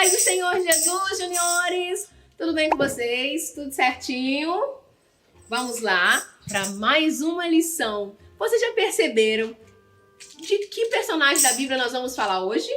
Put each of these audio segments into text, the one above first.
paz do Senhor Jesus, juniores! Tudo bem com vocês? Tudo certinho? Vamos lá para mais uma lição. Vocês já perceberam de que personagem da Bíblia nós vamos falar hoje?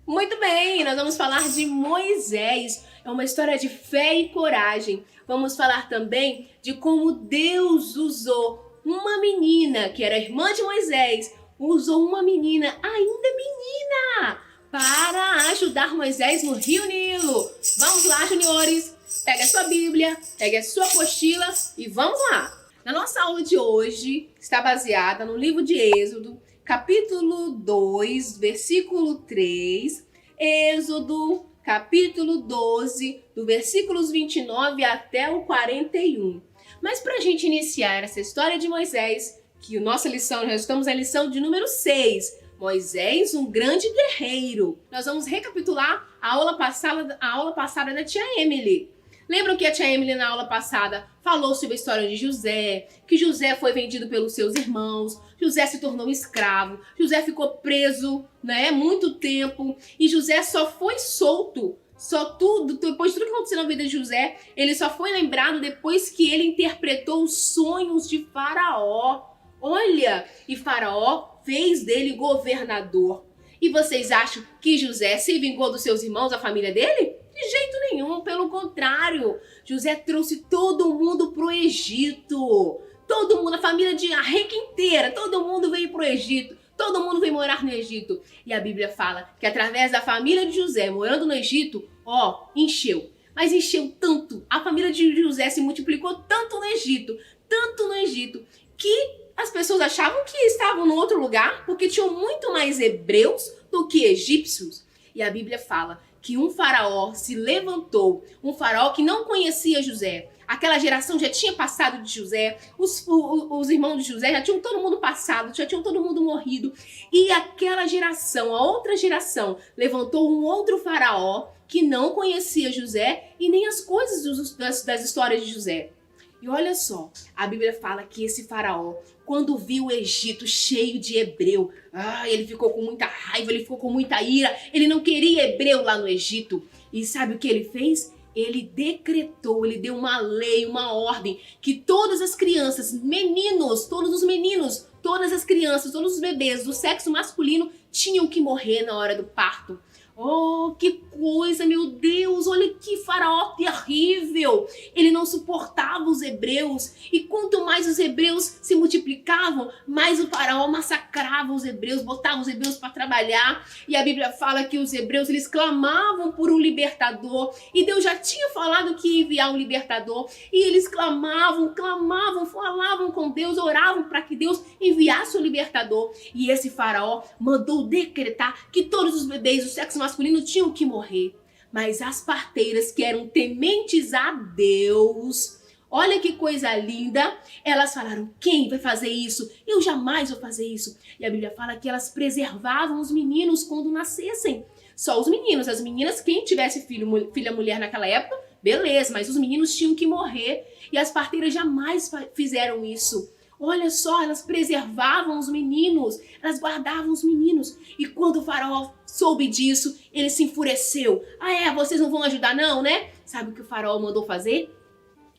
Muito bem, nós vamos falar de Moisés. É uma história de fé e coragem. Vamos falar também de como Deus usou uma menina, que era irmã de Moisés, usou uma menina, ainda menina, para ajudar Moisés no Rio Nilo. Vamos lá, juniores. Pega a sua Bíblia, pega a sua apostila e vamos lá. Na nossa aula de hoje está baseada no livro de Êxodo, capítulo 2, versículo 3, Êxodo, capítulo 12, do versículos 29 até o 41. Mas para a gente iniciar essa história de Moisés, que a nossa lição, nós estamos na lição de número 6, Moisés, um grande guerreiro. Nós vamos recapitular a aula passada da tia Emily. Lembram que a tia Emily na aula passada falou sobre a história de José, que José foi vendido pelos seus irmãos, José se tornou escravo, José ficou preso, muito tempo, e José só foi solto, depois de tudo que aconteceu na vida de José, ele só foi lembrado depois que ele interpretou os sonhos de Faraó. Olha, e Faraó fez dele governador. E vocês acham que José se vingou dos seus irmãos, a família dele? De jeito nenhum, pelo contrário. José trouxe todo mundo pro Egito. Todo mundo, a família de Arreca inteira, todo mundo veio pro Egito. Todo mundo veio morar no Egito. E a Bíblia fala que através da família de José morando no Egito, encheu. Mas encheu tanto, a família de José se multiplicou tanto no Egito, que as pessoas achavam que estavam em outro lugar porque tinham muito mais hebreus do que egípcios. E a Bíblia fala que um faraó se levantou, um faraó que não conhecia José. Aquela geração já tinha passado de José, os irmãos de José já tinham todo mundo passado, já tinham todo mundo morrido. E aquela geração, a outra geração, levantou um outro faraó que não conhecia José e nem as coisas das histórias de José. E olha só, a Bíblia fala que esse faraó, quando viu o Egito cheio de hebreu, ele ficou com muita raiva, ele ficou com muita ira, ele não queria hebreu lá no Egito. E sabe o que ele fez? Ele decretou, ele deu uma lei, uma ordem, que todas as crianças, todos os meninos, todas as crianças, todos os bebês do sexo masculino tinham que morrer na hora do parto. Oh, que coisa, meu Deus, olha que faraó terrível. Ele não suportava os hebreus. E quanto mais os hebreus se multiplicavam, mais o faraó massacrava os hebreus, botava os hebreus para trabalhar. E a Bíblia fala que os hebreus, eles clamavam por um libertador. E Deus já tinha falado que ia enviar um libertador. E eles clamavam, falavam com Deus, oravam para que Deus enviasse um libertador. E esse faraó mandou decretar que todos os bebês do sexo masculino tinham que morrer. Mas as parteiras, que eram tementes a Deus, olha que coisa linda, elas falaram: quem vai fazer isso? Eu jamais vou fazer isso. E a Bíblia fala que elas preservavam os meninos quando nascessem. Só os meninos, as meninas, quem tivesse filha mulher naquela época, beleza, mas os meninos tinham que morrer. E as parteiras jamais fizeram isso. Olha só, elas preservavam os meninos, elas guardavam os meninos. E quando o faraó soube disso, ele se enfureceu. Vocês não vão ajudar não, né? Sabe o que o faraó mandou fazer?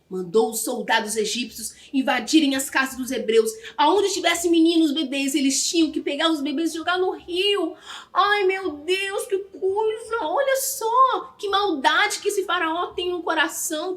Mandou os soldados egípcios invadirem as casas dos hebreus. Aonde tivesse meninos, bebês, eles tinham que pegar os bebês e jogar no rio. Ai, meu Deus, que coisa! Olha só, que maldade que esse faraó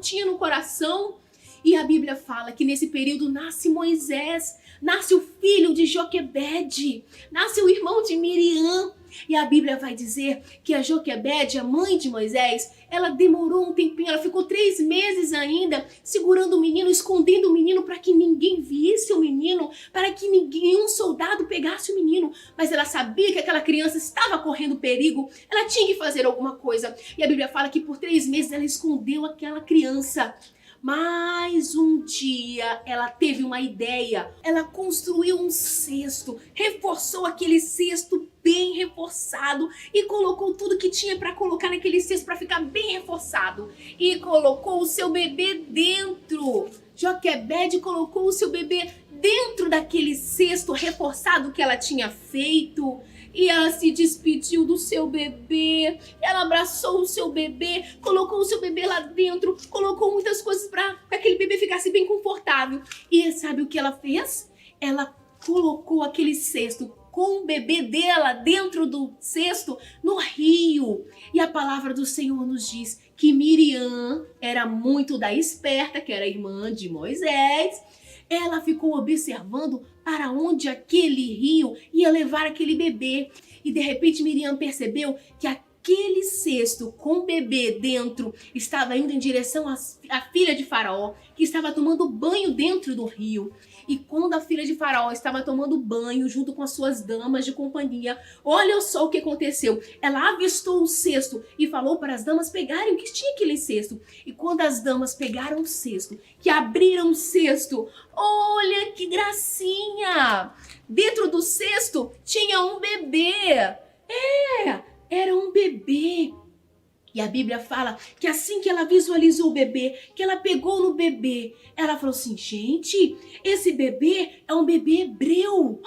tinha no coração. E a Bíblia fala que nesse período nasce Moisés, nasce o filho de Joquebede, nasce o irmão de Miriam. E a Bíblia vai dizer que a Joquebede, a mãe de Moisés, ela demorou um tempinho, ela ficou 3 meses ainda segurando o menino, escondendo o menino para que ninguém visse o menino, para que nenhum soldado pegasse o menino. Mas ela sabia que aquela criança estava correndo perigo, ela tinha que fazer alguma coisa. E a Bíblia fala que por 3 meses ela escondeu aquela criança. Mas um dia ela teve uma ideia, ela construiu um cesto, reforçou aquele cesto bem reforçado e colocou tudo que tinha para colocar naquele cesto para ficar bem reforçado. E colocou o seu bebê dentro. Joquebede colocou o seu bebê dentro daquele cesto reforçado que ela tinha feito. e ela se despediu do seu bebê. Ela abraçou o seu bebê, colocou o seu bebê lá dentro, colocou muitas coisas para que aquele bebê ficasse bem confortável. E sabe o que ela fez? Ela colocou aquele cesto com o bebê dela dentro do cesto no rio. E a palavra do Senhor nos diz que Miriam era muito da esperta, que era irmã de Moisés. Ela ficou observando para onde aquele rio ia levar aquele bebê. E de repente Miriam percebeu que aquele cesto com o bebê dentro estava indo em direção à filha de Faraó, que estava tomando banho dentro do rio. E quando a filha de Faraó estava tomando banho junto com as suas damas de companhia, olha só o que aconteceu. Ela avistou o cesto e falou para as damas pegarem o que tinha aquele cesto. E quando as damas pegaram o cesto, que abriram o cesto, olha que gracinha! Dentro do cesto tinha um bebê. Era um bebê. E a Bíblia fala que assim que ela visualizou o bebê, que ela pegou no bebê, ela falou assim, gente, esse bebê é um bebê hebreu.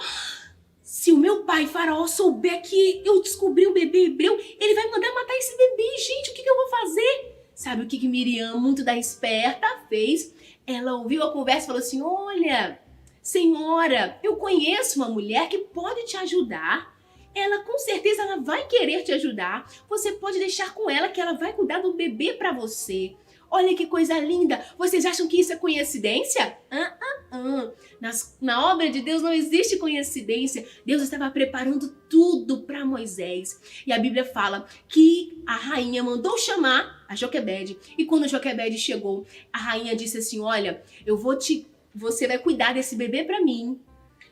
Se o meu pai, Faraó, souber que eu descobri um bebê hebreu, ele vai mandar matar esse bebê. Gente, o que eu vou fazer? Sabe o que Miriam, muito da esperta, fez? Ela ouviu a conversa e falou assim, olha, senhora, eu conheço uma mulher que pode te ajudar. Ela com certeza ela vai querer te ajudar. Você pode deixar com ela que ela vai cuidar do bebê para você. Olha que coisa linda. Vocês acham que isso é coincidência? Na obra de Deus não existe coincidência. Deus estava preparando tudo para Moisés. E a Bíblia fala que a rainha mandou chamar a Joquebede. E quando Joquebede chegou, a rainha disse assim, olha, você vai cuidar desse bebê para mim.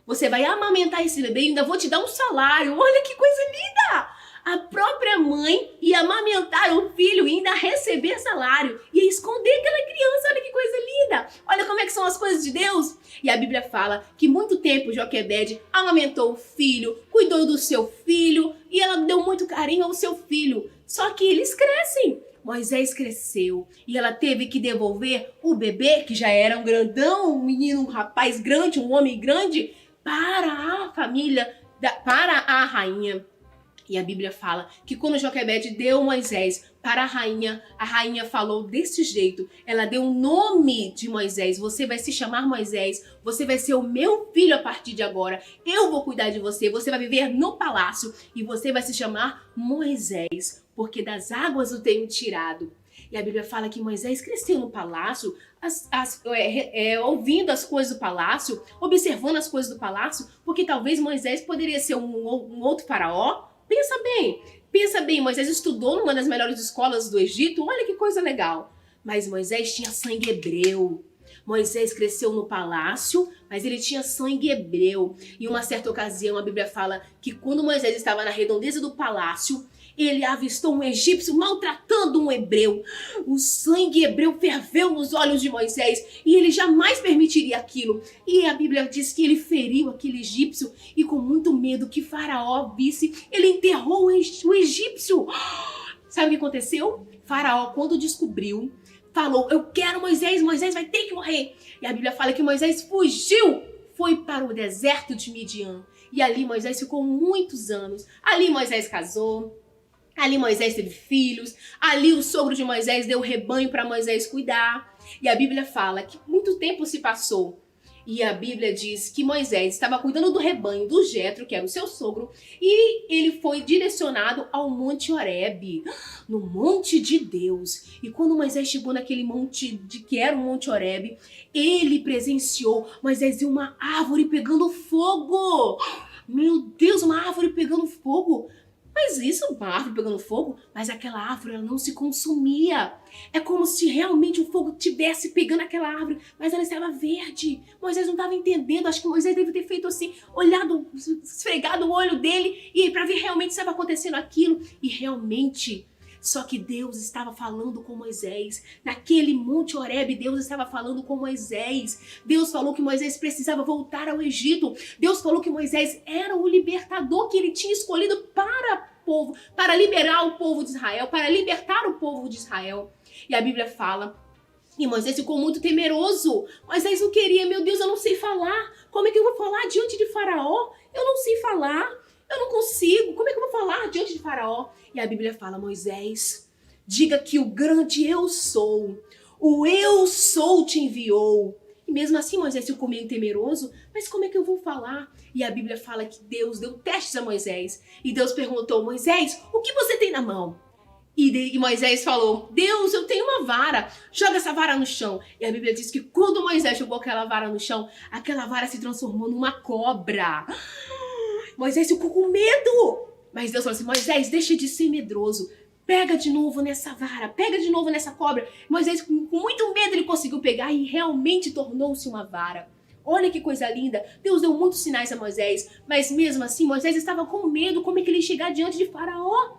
Você vai amamentar esse bebê e ainda vou te dar um salário. Olha que coisa linda! A própria mãe ia amamentar o filho e ainda receber salário. Ia esconder aquela criança. Olha que coisa linda! Olha como é que são as coisas de Deus. E a Bíblia fala que muito tempo Joquebede amamentou o filho, cuidou do seu filho e ela deu muito carinho ao seu filho. Só que eles crescem. Moisés cresceu e ela teve que devolver o bebê, que já era um grandão, um menino, um rapaz grande, um homem grande, para a família, para a rainha. E a Bíblia fala que quando Joquebede deu Moisés para a rainha falou desse jeito. Ela deu o nome de Moisés. Você vai se chamar Moisés. Você vai ser o meu filho a partir de agora. Eu vou cuidar de você. Você vai viver no palácio e você vai se chamar Moisés, porque das águas o tenho tirado. E a Bíblia fala que Moisés cresceu no palácio, ouvindo as coisas do palácio, observando as coisas do palácio, porque talvez Moisés poderia ser um outro faraó. Pensa bem, Moisés estudou numa das melhores escolas do Egito, olha que coisa legal. Mas Moisés tinha sangue hebreu. Moisés cresceu no palácio, mas ele tinha sangue hebreu. E uma certa ocasião a Bíblia fala que quando Moisés estava na redondeza do palácio, ele avistou um egípcio maltratando um hebreu. O sangue hebreu ferveu nos olhos de Moisés e ele jamais permitiria aquilo. E a Bíblia diz que ele feriu aquele egípcio e com muito medo que Faraó visse, ele enterrou o egípcio. Sabe o que aconteceu? Faraó, quando descobriu, falou, eu quero Moisés, Moisés vai ter que morrer. E a Bíblia fala que Moisés fugiu, foi para o deserto de Midian. E ali Moisés ficou muitos anos. Ali Moisés casou. Ali Moisés teve filhos, ali o sogro de Moisés deu o rebanho para Moisés cuidar. E a Bíblia fala que muito tempo se passou. E a Bíblia diz que Moisés estava cuidando do rebanho do Jetro, que era o seu sogro, e ele foi direcionado ao Monte Horebe, no Monte de Deus. E quando Moisés chegou naquele monte, que era o Monte Horebe, ele presenciou Moisés viu uma árvore pegando fogo. Meu Deus, uma árvore pegando fogo. Mas isso, uma árvore pegando fogo, mas aquela árvore ela não se consumia. É como se realmente o fogo estivesse pegando aquela árvore, mas ela estava verde. Moisés não estava entendendo, acho que Moisés deve ter feito assim, olhado, esfregado o olho dele, e para ver realmente se estava acontecendo aquilo. E realmente, só que Deus estava falando com Moisés. Naquele Monte Horebe, Deus estava falando com Moisés. Deus falou que Moisés precisava voltar ao Egito. Deus falou que Moisés era o libertador que ele tinha escolhido para liberar o povo de Israel, para libertar o povo de Israel. E a Bíblia fala, e Moisés ficou muito temeroso. Moisés não queria, meu Deus, eu não sei falar. Como é que eu vou falar diante de Faraó? Eu não sei falar. Eu não consigo. Como é que eu vou falar diante de Faraó? E a Bíblia fala, Moisés, diga que o grande eu sou, o eu sou te enviou. E mesmo assim Moisés ficou meio temeroso, mas como é que eu vou falar? E a Bíblia fala que Deus deu testes a Moisés. E Deus perguntou, Moisés, o que você tem na mão? E Moisés falou, Deus, eu tenho uma vara, joga essa vara no chão. E a Bíblia diz que quando Moisés jogou aquela vara no chão, aquela vara se transformou numa cobra. Moisés ficou com medo. Mas Deus falou assim, Moisés, deixa de ser medroso. Pega de novo nessa vara, pega de novo nessa cobra. Moisés, com muito medo, ele conseguiu pegar e realmente tornou-se uma vara. Olha que coisa linda. Deus deu muitos sinais a Moisés, mas mesmo assim Moisés estava com medo. Como é que ele ia chegar diante de Faraó?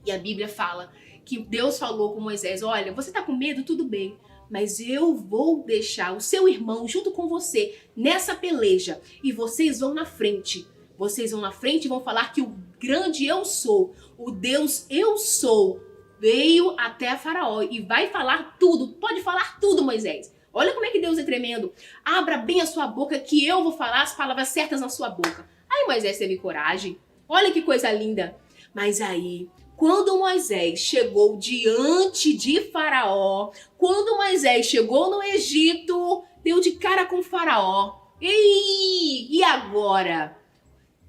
E a Bíblia fala que Deus falou com Moisés, olha, você está com medo? Tudo bem, mas eu vou deixar o seu irmão junto com você nessa peleja e vocês vão na frente. Vocês vão na frente e vão falar que o grande eu sou, o Deus eu sou, veio até Faraó e vai falar tudo. Pode falar tudo, Moisés. Olha como é que Deus é tremendo. Abra bem a sua boca que eu vou falar as palavras certas na sua boca. Aí Moisés teve coragem. Olha que coisa linda. Mas aí, quando Moisés chegou diante de Faraó, quando Moisés chegou no Egito, deu de cara com Faraó. E agora?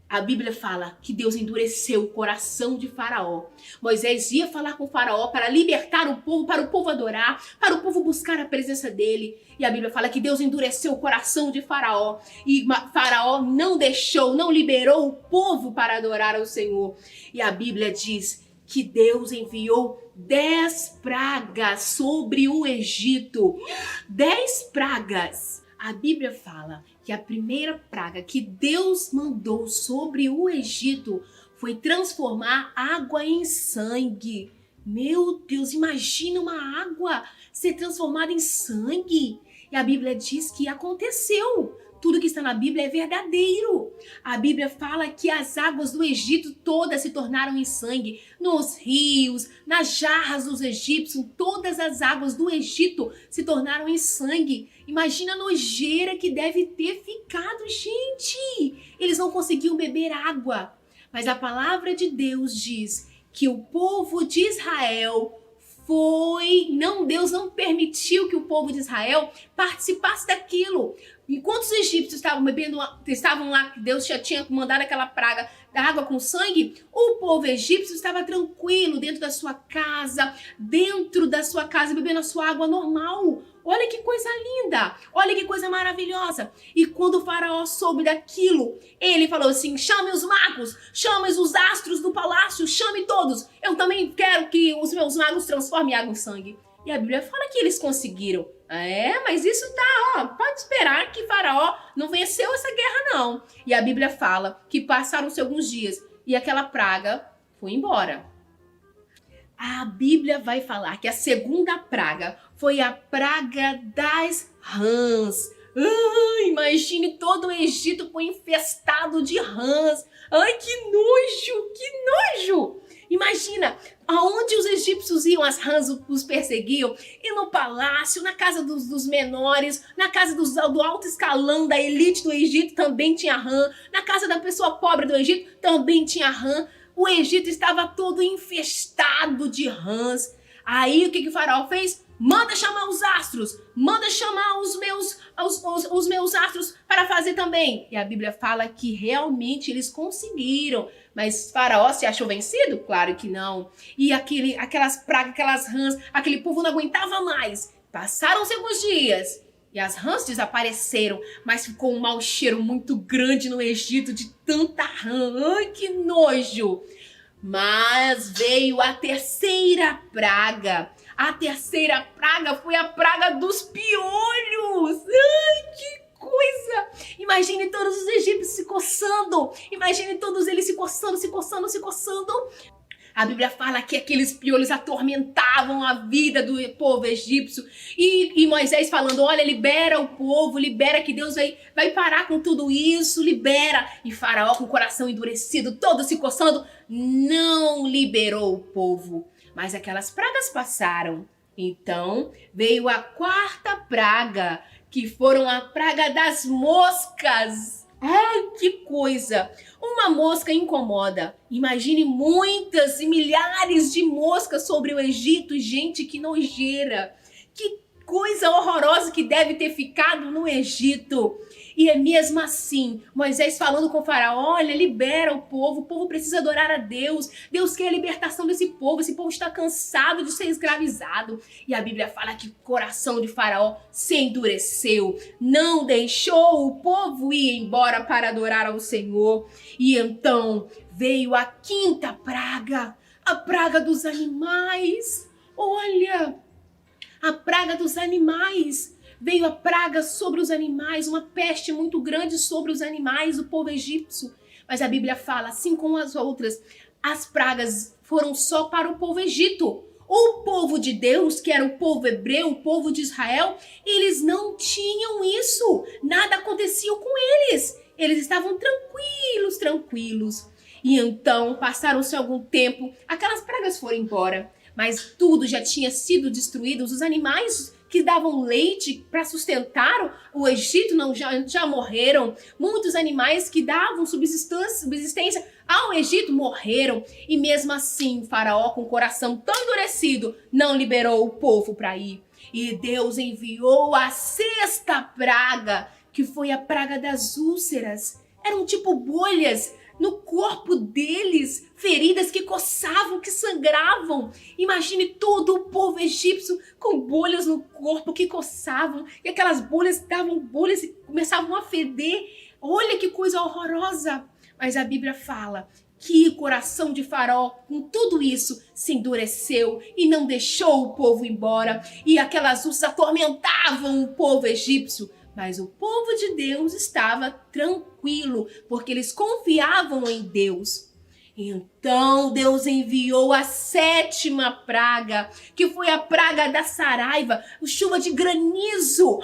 A Bíblia fala que Deus endureceu o coração de Faraó. Moisés ia falar com Faraó para libertar o povo, para o povo adorar, para o povo buscar a presença dele. E a Bíblia fala que Deus endureceu o coração de Faraó. E Faraó não deixou, não liberou o povo para adorar ao Senhor. E a Bíblia diz que Deus enviou 10 pragas sobre o Egito. 10 pragas. A Bíblia fala que a primeira praga que Deus mandou sobre o Egito foi transformar água em sangue. Meu Deus, imagina uma água ser transformada em sangue. E a Bíblia diz que aconteceu. Tudo que está na Bíblia é verdadeiro. A Bíblia fala que as águas do Egito todas se tornaram em sangue. Nos rios, nas jarras dos egípcios, todas as águas do Egito se tornaram em sangue. Imagina a nojeira que deve ter ficado, gente. Eles não conseguiam beber água. Mas a palavra de Deus diz que o povo de Israel Deus não permitiu que o povo de Israel participasse daquilo. Enquanto os egípcios estavam lá, Deus já tinha mandado aquela praga da água com sangue, o povo egípcio estava tranquilo dentro da sua casa, bebendo a sua água normal. Olha que coisa linda, olha que coisa maravilhosa. E quando o faraó soube daquilo, ele falou assim, chame os magos, chame os astros do palácio, chame todos. Eu também quero que os meus magos transformem água em sangue. E a Bíblia fala que eles conseguiram. Mas isso pode esperar que Faraó não venceu essa guerra não. E a Bíblia fala que passaram-se alguns dias e aquela praga foi embora. A Bíblia vai falar que a segunda praga foi a praga das rãs. Imagine, todo o Egito foi infestado de rãs. Ai, que nojo, que nojo! Imagina, aonde os egípcios iam, as rãs os perseguiam. E no palácio, na casa dos menores, na casa do alto escalão da elite do Egito também tinha rã. Na casa da pessoa pobre do Egito também tinha rã. O Egito estava todo infestado de rãs. Aí o que o faraó fez? Manda chamar os astros, manda chamar os meus astros para fazer também. E a Bíblia fala que realmente eles conseguiram. Mas Faraó se achou vencido? Claro que não. E aquelas pragas, aquelas rãs, aquele povo não aguentava mais. Passaram-se alguns dias e as rãs desapareceram, mas ficou um mau cheiro muito grande no Egito de tanta rã. Ai, que nojo! Mas veio a terceira praga. A terceira praga foi a praga dos piolhos. Ai, que coisa! Imagine todos os egípcios se coçando. Imagine todos eles se coçando, se coçando, se coçando. A Bíblia fala que aqueles piolhos atormentavam a vida do povo egípcio. E Moisés falando, olha, libera o povo, libera que Deus vai parar com tudo isso, libera. E Faraó, com o coração endurecido, todo se coçando, não liberou o povo. Mas aquelas pragas passaram. Então veio a quarta praga, que foram a praga das moscas. Ai, que coisa! Uma mosca incomoda. Imagine muitas e milhares de moscas sobre o Egito. Gente, que nojeira! Que coisa horrorosa que deve ter ficado no Egito. E é mesmo assim, Moisés falando com o faraó, olha, libera o povo precisa adorar a Deus. Deus quer a libertação desse povo, esse povo está cansado de ser escravizado. E a Bíblia fala que o coração de faraó se endureceu, não deixou o povo ir embora para adorar ao Senhor. E então veio a quinta praga, a praga dos animais. Olha, a praga dos animais. Veio a praga sobre os animais, uma peste muito grande sobre os animais, o povo egípcio. Mas a Bíblia fala, assim como as outras, as pragas foram só para o povo egito. O povo de Deus, que era o povo hebreu, o povo de Israel, eles não tinham isso. Nada acontecia com eles. Eles estavam tranquilos. E então, passaram-se algum tempo, aquelas pragas foram embora. Mas tudo já tinha sido destruído, os animais que davam leite para sustentar o Egito já morreram. Muitos animais que davam subsistência ao Egito morreram. E mesmo assim, o faraó, com o coração tão endurecido, não liberou o povo para ir. E Deus enviou a sexta praga, que foi a praga das úlceras. Eram tipo bolhas no corpo deles, feridas que coçavam, que sangravam. Imagine todo o povo egípcio com bolhas no corpo que coçavam, e aquelas bolhas davam bolhas e começavam a feder. Olha que coisa horrorosa. Mas a Bíblia fala que o coração de Faraó, com tudo isso, se endureceu e não deixou o povo embora, e aquelas úlceras atormentavam o povo egípcio. Mas o povo de Deus estava tranquilo, porque eles confiavam em Deus. Então Deus enviou a sétima praga, que foi a praga da saraiva, chuva de granizo.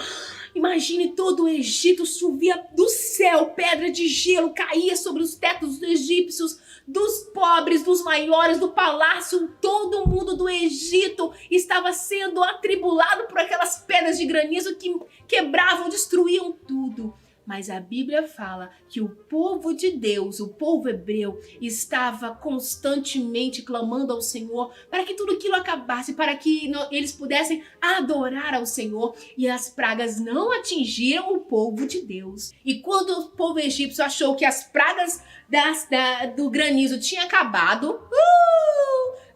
Imagine todo o Egito, chovia do céu, pedra de gelo caía sobre os tetos dos egípcios, dos pobres, dos maiores, do palácio. Todo mundo do Egito estava sendo atribulado por aquelas pedras de granizo que quebravam, destruíam tudo. Mas a Bíblia fala que o povo de Deus, o povo hebreu, estava constantemente clamando ao Senhor para que tudo aquilo acabasse, para que eles pudessem adorar ao Senhor, e as pragas não atingiram o povo de Deus. E quando o povo egípcio achou que as pragas do granizo tinham acabado,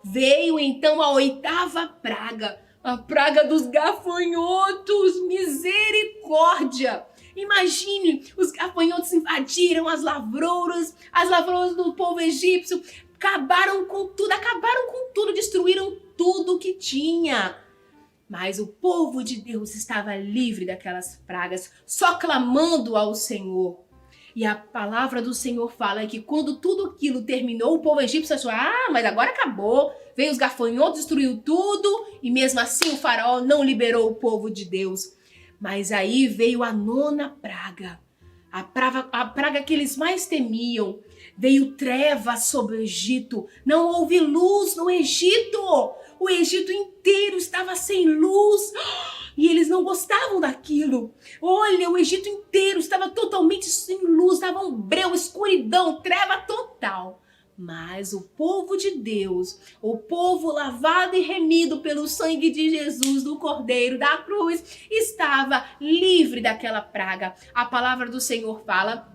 veio então a oitava praga, a praga dos gafanhotos. Misericórdia! Imagine, os gafanhotos invadiram as lavouras do povo egípcio, acabaram com tudo, destruíram tudo que tinha. Mas o povo de Deus estava livre daquelas pragas, só clamando ao Senhor. E a palavra do Senhor fala que quando tudo aquilo terminou, o povo egípcio achou, mas agora acabou. Veio os gafanhotos, destruiu tudo, e mesmo assim o faraó não liberou o povo de Deus. Mas aí veio a nona praga, a praga que eles mais temiam. Veio trevas sobre o Egito, não houve luz no Egito. O Egito inteiro estava sem luz e eles não gostavam daquilo. Olha, o Egito inteiro estava totalmente sem luz, estava um breu, escuridão, treva total. Mas o povo de Deus, o povo lavado e remido pelo sangue de Jesus, do Cordeiro, da cruz, estava livre daquela praga. A palavra do Senhor fala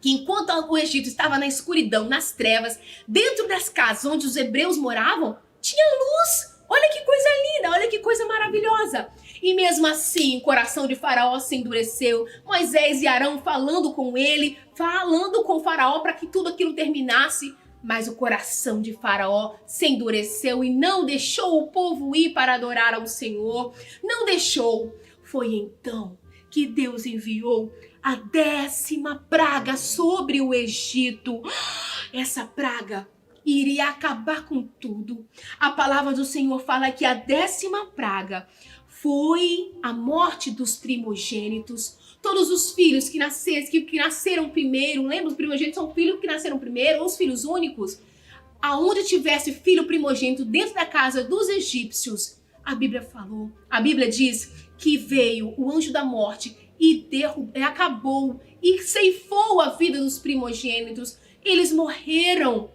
que enquanto o Egito estava na escuridão, nas trevas, dentro das casas onde os hebreus moravam, tinha luz. Olha que coisa linda, olha que coisa maravilhosa. E mesmo assim, o coração de Faraó se endureceu. Moisés e Arão falando com ele, falando com o Faraó para que tudo aquilo terminasse. Mas o coração de Faraó se endureceu e não deixou o povo ir para adorar ao Senhor. Não deixou. Foi então que Deus enviou a 10ª praga sobre o Egito. Essa praga iria acabar com tudo. A palavra do Senhor fala que a 10ª praga foi a morte dos primogênitos. Todos os filhos que nasceram primeiro, lembra? Os primogênitos são filhos que nasceram primeiro, ou os filhos únicos. Aonde tivesse filho primogênito dentro da casa dos egípcios, a Bíblia diz que veio o anjo da morte e acabou e ceifou a vida dos primogênitos. Eles morreram,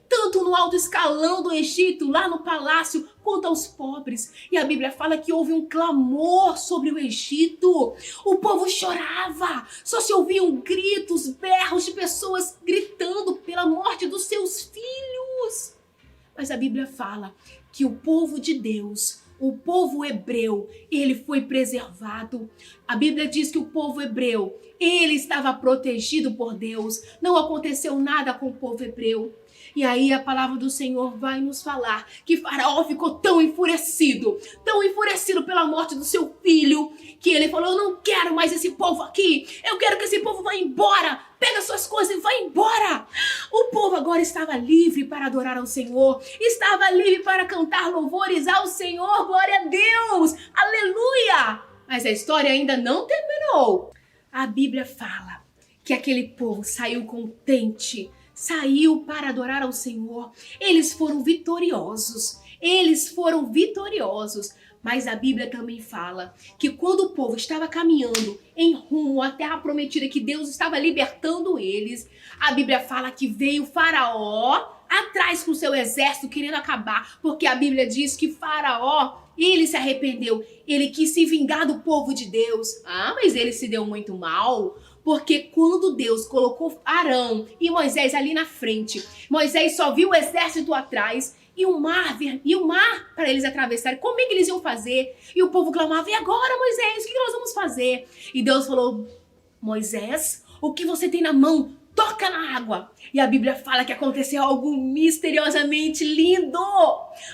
tanto no alto escalão do Egito, lá no palácio, quanto aos pobres. E a Bíblia fala que houve um clamor sobre o Egito. O povo chorava, só se ouviam gritos, berros de pessoas gritando pela morte dos seus filhos. Mas a Bíblia fala que o povo de Deus, o povo hebreu, ele foi preservado. A Bíblia diz que o povo hebreu, ele estava protegido por Deus. Não aconteceu nada com o povo hebreu. E aí a palavra do Senhor vai nos falar que Faraó ficou tão enfurecido pela morte do seu filho, que ele falou: eu não quero mais esse povo aqui, eu quero que esse povo vá embora, pega suas coisas e vá embora. O povo agora estava livre para adorar ao Senhor, estava livre para cantar louvores ao Senhor, glória a Deus, aleluia. Mas a história ainda não terminou. A Bíblia fala que aquele povo saiu contente, saiu para adorar ao Senhor. Eles foram vitoriosos. Mas a Bíblia também fala que quando o povo estava caminhando em rumo à terra prometida, que Deus estava libertando eles, a Bíblia fala que veio Faraó atrás com seu exército querendo acabar, porque a Bíblia diz que Faraó, ele se arrependeu, ele quis se vingar do povo de Deus. Mas ele se deu muito mal, porque quando Deus colocou Arão e Moisés ali na frente, Moisés só viu o exército atrás e o mar para eles atravessarem. Como é que eles iam fazer? E o povo clamava: e agora, Moisés, o que nós vamos fazer? E Deus falou: Moisés, o que você tem na mão? Toca na água. E a Bíblia fala que aconteceu algo misteriosamente lindo.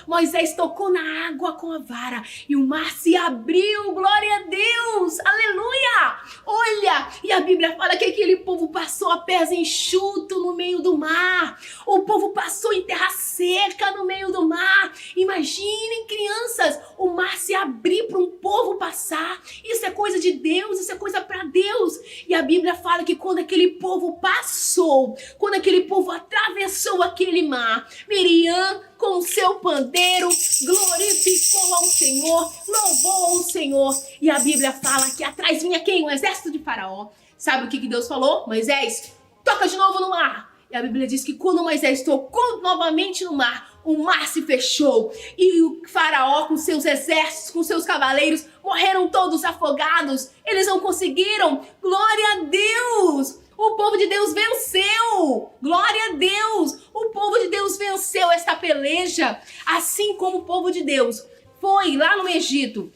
Moisés tocou na água com a vara e o mar se abriu. Glória a Deus, aleluia. Olha, e a Bíblia fala que aquele povo passou a pés enxuto no meio do mar. O povo passou em terra seca no meio do mar. Imaginem, crianças, o mar se abrir para um povo passar. Isso é coisa de Deus, isso é coisa para Deus. E a Bíblia fala que quando aquele povo passou, quando aquele povo atravessou aquele mar, Miriam com seu pandeiro glorificou ao Senhor, louvou ao Senhor. E a Bíblia fala que atrás vinha quem? O exército de Faraó. Sabe o que Deus falou? Moisés, toca de novo no mar. E a Bíblia diz que quando Moisés tocou novamente no mar, o mar se fechou e o Faraó com seus exércitos, com seus cavaleiros, morreram todos afogados. Eles não conseguiram. Glória a Deus! O povo de Deus venceu! Glória a Deus! O povo de Deus venceu esta peleja, assim como o povo de Deus foi lá no Egito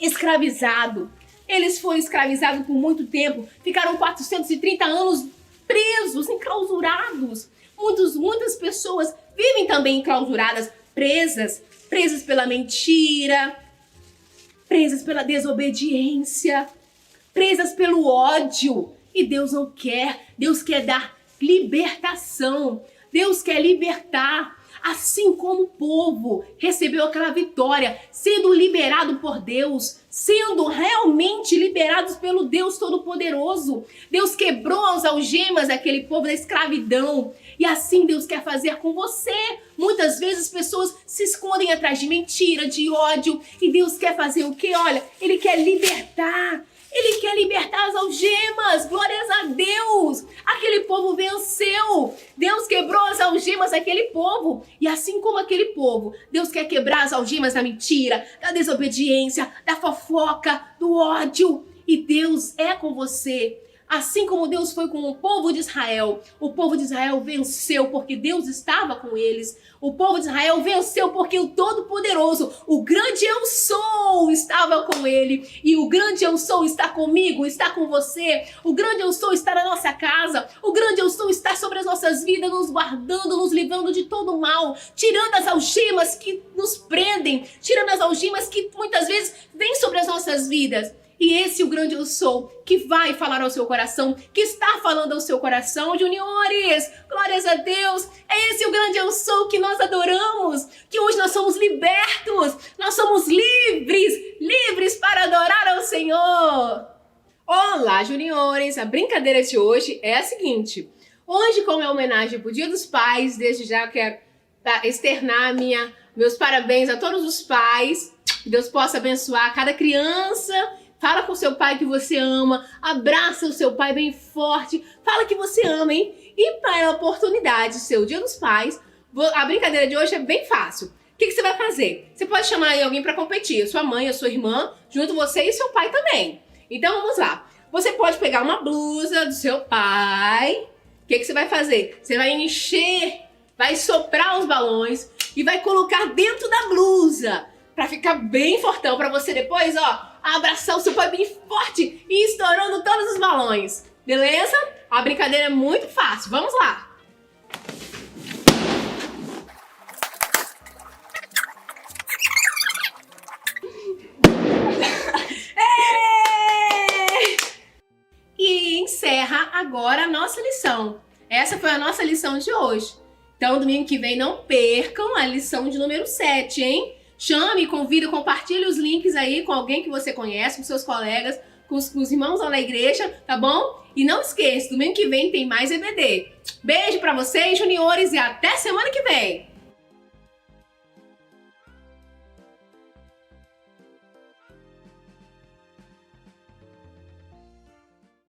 escravizado. Eles foram escravizados por muito tempo, ficaram 430 anos presos, enclausurados. Muitas pessoas vivem também enclausuradas, presas pela mentira, presas pela desobediência, presas pelo ódio. E Deus não quer, Deus quer dar libertação, Deus quer libertar, assim como o povo recebeu aquela vitória, sendo liberado por Deus, sendo realmente liberados pelo Deus Todo-Poderoso. Deus quebrou as algemas daquele povo da escravidão, e assim Deus quer fazer com você. Muitas vezes pessoas se escondem atrás de mentira, de ódio, e Deus quer fazer o quê? Olha, Ele quer libertar. Ele quer libertar as algemas, glórias a Deus. Aquele povo venceu. Deus quebrou as algemas daquele povo. E assim como aquele povo, Deus quer quebrar as algemas da mentira, da desobediência, da fofoca, do ódio. E Deus é com você. Assim como Deus foi com o povo de Israel venceu porque Deus estava com eles. O povo de Israel venceu porque o Todo-Poderoso, o grande Eu Sou, estava com ele. E o grande Eu Sou está comigo, está com você. O grande Eu Sou está na nossa casa. O grande Eu Sou está sobre as nossas vidas, nos guardando, nos livrando de todo mal, tirando as algemas que nos prendem, tirando as algemas que muitas vezes vêm sobre as nossas vidas. E esse é o grande Eu Sou, que vai falar ao seu coração, que está falando ao seu coração, juniores, glórias a Deus. É esse o grande Eu Sou que nós adoramos, que hoje nós somos libertos, nós somos livres para adorar ao Senhor. Olá, juniores, a brincadeira de hoje é a seguinte. Hoje, como é homenagem para o Dia dos Pais, desde já quero externar meus parabéns a todos os pais. Que Deus possa abençoar cada criança, Fala com seu pai que você ama, abraça o seu pai bem forte, fala que você ama, hein? E para a oportunidade, seu Dia dos Pais, a brincadeira de hoje é bem fácil. O que você vai fazer? Você pode chamar aí alguém para competir, sua mãe, a sua irmã, junto você e seu pai também. Então vamos lá. Você pode pegar uma blusa do seu pai. O que você vai fazer? Você vai encher, vai soprar os balões e vai colocar dentro da blusa para ficar bem fortão, para você depois, ó, abraçar o seu pai bem forte e estourando todos os balões. Beleza? A brincadeira é muito fácil. Vamos lá. E encerra agora a nossa lição. Essa foi a nossa lição de hoje. Então, domingo que vem, não percam a lição de número 7, hein? Chame, convida, compartilhe os links aí com alguém que você conhece, com seus colegas, com os irmãos lá na igreja, tá bom? E não esqueça, domingo que vem tem mais EBD. Beijo pra vocês, juniores, e até semana que vem!